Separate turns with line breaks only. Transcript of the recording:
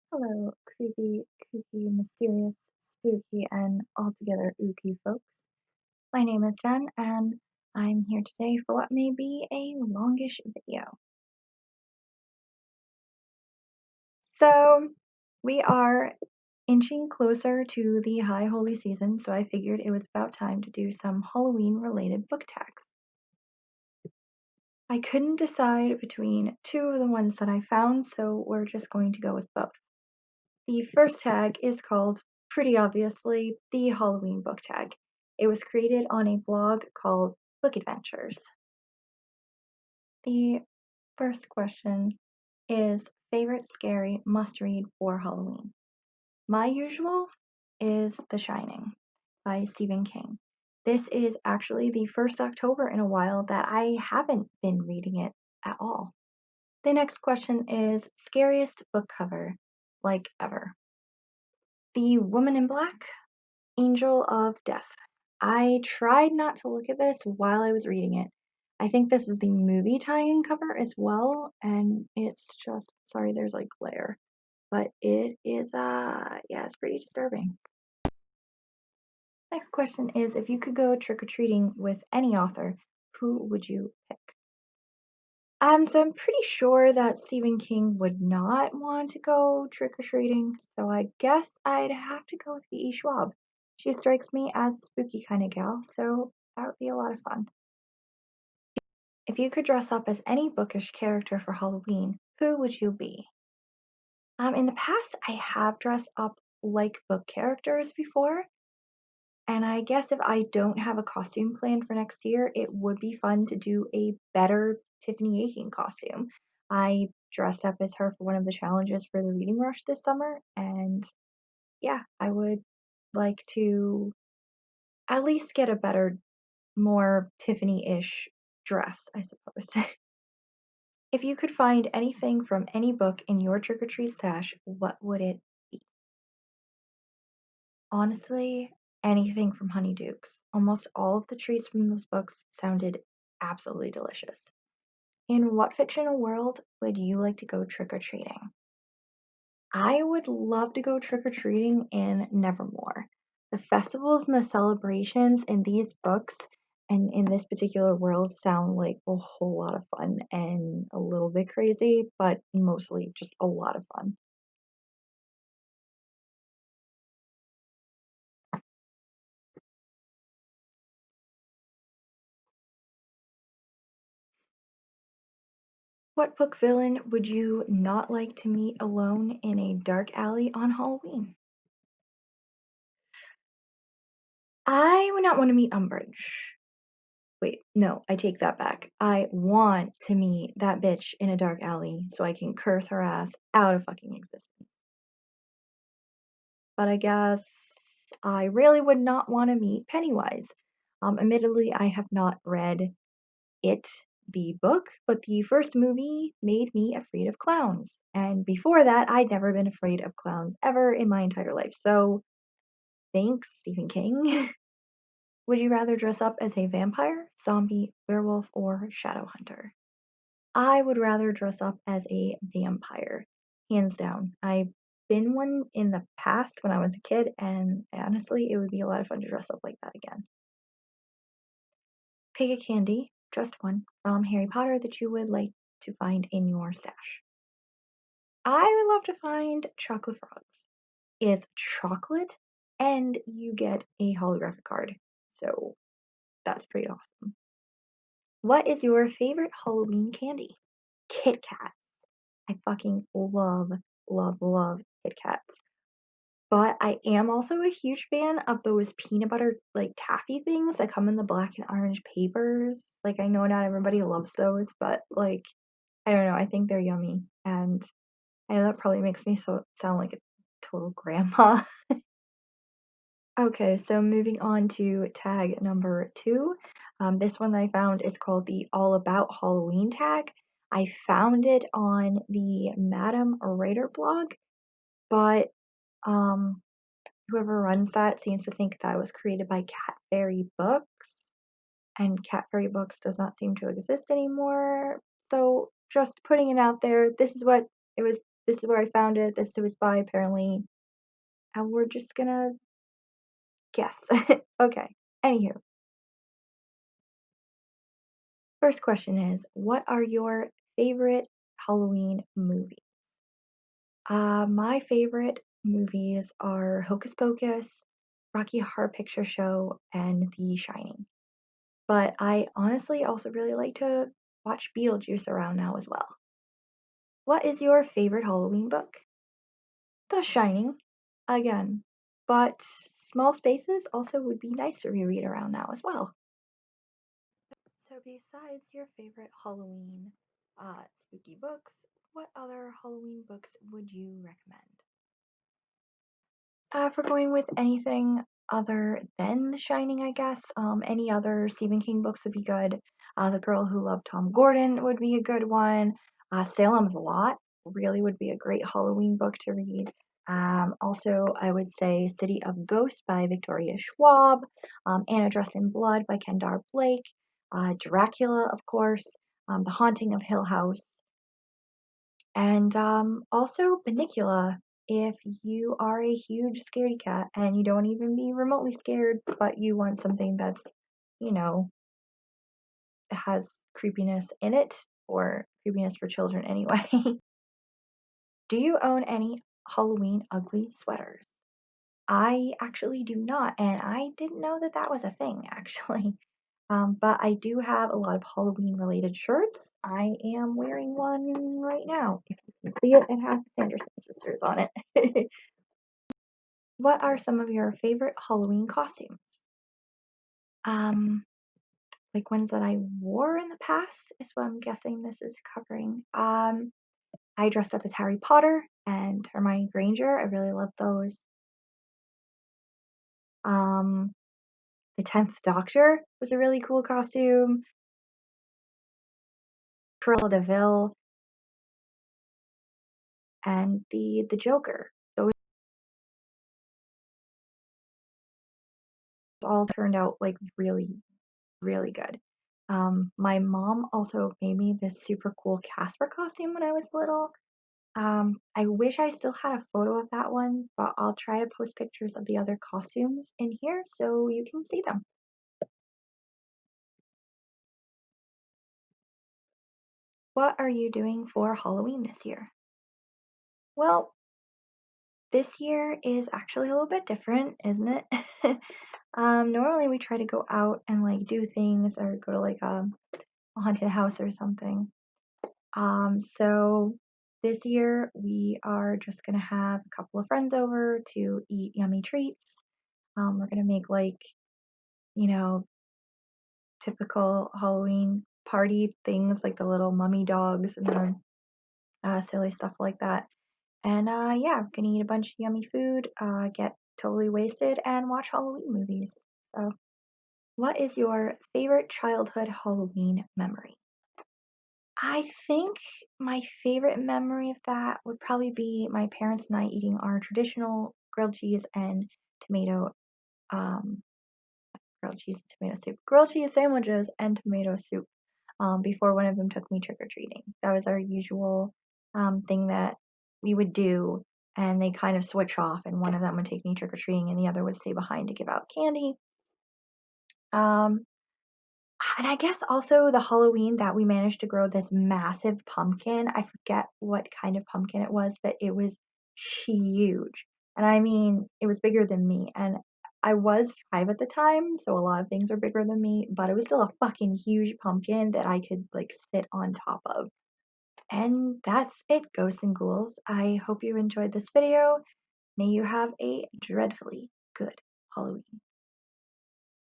Hello, creepy, kooky, mysterious, spooky, and altogether ooky folks. My name is Jen, and I'm here today for what may be a longish video. So, we are inching closer to the high holy season, so I figured it was about time to do some Halloween-related book tags. I couldn't decide between two of the ones that I found, so we're just going to go with both. The first tag is called, pretty obviously, the Halloween book tag. It was created on a blog called Book Adventures. The first question is favorite scary must read for Halloween. My usual is The Shining by Stephen King. This is actually the first October in a while that I haven't been reading it at all. The next question is scariest book cover, like ever. The Woman in Black, Angel of Death. I tried not to look at this while I was reading it. I think this is the movie tie-in cover as well, and it's just, sorry, there's like glare, but it is, yeah, it's pretty disturbing. Next question is, if you could go trick-or-treating with any author, who would you pick? So I'm pretty sure that Stephen King would not want to go trick-or-treating, so I guess I'd have to go with V.E. Schwab. She strikes me as a spooky kind of gal, so that would be a lot of fun. If you could dress up as any bookish character for Halloween, who would you be? In the past, I have dressed up like book characters before, and I guess if I don't have a costume plan for next year, it would be fun to do a better Tiffany Aching costume. I dressed up as her for one of the challenges for the Reading Rush this summer, and yeah, I would like to at least get a better, more Tiffany-ish dress, I suppose. If you could find anything from any book in your trick-or-treat stash, what would it be? Honestly, anything from Honeydukes. Almost all of the treats from those books sounded absolutely delicious. In what fictional world would you like to go trick-or-treating? I would love to go trick-or-treating in Nevermore. The festivals and the celebrations in these books and in this particular world sound like a whole lot of fun and a little bit crazy, but mostly just a lot of fun. What book villain would you not like to meet alone in a dark alley on Halloween? I would not want to meet Umbridge. Wait, no, I take that back. I want to meet that bitch in a dark alley so I can curse her ass out of fucking existence. But I guess I really would not want to meet Pennywise. Admittedly, I have not read it, the book, but the first movie made me afraid of clowns. And before that, I'd never been afraid of clowns ever in my entire life. So thanks, Stephen King. Would you rather dress up as a vampire, zombie, werewolf, or shadow hunter? I would rather dress up as a vampire, hands down. I've been one in the past when I was a kid, and honestly, it would be a lot of fun to dress up like that again. Pick a candy, just one, from Harry Potter that you would like to find in your stash. I would love to find chocolate frogs. It's chocolate, and you get a holographic card, so that's pretty awesome. What is your favorite Halloween candy? Kit Kats. I fucking love, love, love Kit Kats. But I am also a huge fan of those peanut butter like taffy things that come in the black and orange papers. Like I know not everybody loves those, but like I don't know, I think they're yummy. And I know that probably makes me sound like a total grandma. Okay, so moving on to tag number 2. This one that I found is called the All About Halloween tag. I found it on the Madam Writer blog, but um, whoever runs that seems to think that was created by Cat Fairy Books, and Cat Fairy Books does not seem to exist anymore. So just putting it out there, this is what it was this is where I found it, this is who it's by apparently, and we're just gonna guess. Okay, anywho, first question is, what are your favorite Halloween movies? My favorite movies are Hocus Pocus, Rocky Horror Picture Show, and The Shining. But I honestly also really like to watch Beetlejuice around now as well. What is your favorite Halloween book? The Shining, again. But Small Spaces also would be nice to reread around now as well. So besides your favorite Halloween spooky books, what other Halloween books would you recommend? If we're going with anything other than The Shining, I guess, any other Stephen King books would be good. The Girl Who Loved Tom Gordon would be a good one. Salem's Lot really would be a great Halloween book to read. Also, I would say City of Ghosts by Victoria Schwab, Anna Dressed in Blood by Kendar Blake, Dracula, of course, The Haunting of Hill House, and also Bunnicula if you are a huge scaredy cat and you don't even be remotely scared, but you want something that's, you know, has creepiness in it, or creepiness for children anyway. Do you own any Halloween ugly sweaters? I actually do not, and I didn't know that that was a thing, actually. But I do have a lot of Halloween related shirts. I am wearing one right now. If you can see it, it has the Sanderson sisters on it. What are some of your favorite Halloween costumes? Um, like ones that I wore in the past is what I'm guessing this is covering. I dressed up as Harry Potter and Hermione Granger. I really love those. Um, the 10th Doctor was a really cool costume. Cruella de Vil and the Joker. Those all turned out like really, really good. My mom also made me this super cool Casper costume when I was little. I wish I still had a photo of that one, but I'll try to post pictures of the other costumes in here so you can see them. What are you doing for Halloween this year? Well, this year is actually a little bit different, isn't it? Normally we try to go out and like do things or go to like a haunted house or something. So this year we are just gonna have a couple of friends over to eat yummy treats. We're gonna make like, you know, typical Halloween party things like the little mummy dogs and silly stuff like that. And yeah, I'm gonna eat a bunch of yummy food, get totally wasted, and watch Halloween movies. So, what is your favorite childhood Halloween memory? I think my favorite memory of that would probably be my parents and I eating our traditional grilled cheese and tomato, um, grilled cheese and tomato soup, grilled cheese sandwiches and tomato soup. Before one of them took me trick or treating. That was our usual thing that we would do, and they kind of switch off, and one of them would take me trick or treating, and the other would stay behind to give out candy. Um, and I guess also the Halloween that we managed to grow this massive pumpkin. I forget what kind of pumpkin it was, but it was huge. And I mean, it was bigger than me. And I was 5 at the time, so a lot of things were bigger than me, but it was still a fucking huge pumpkin that I could like sit on top of. And that's it, ghosts and ghouls. I hope you enjoyed this video. May you have a dreadfully good Halloween.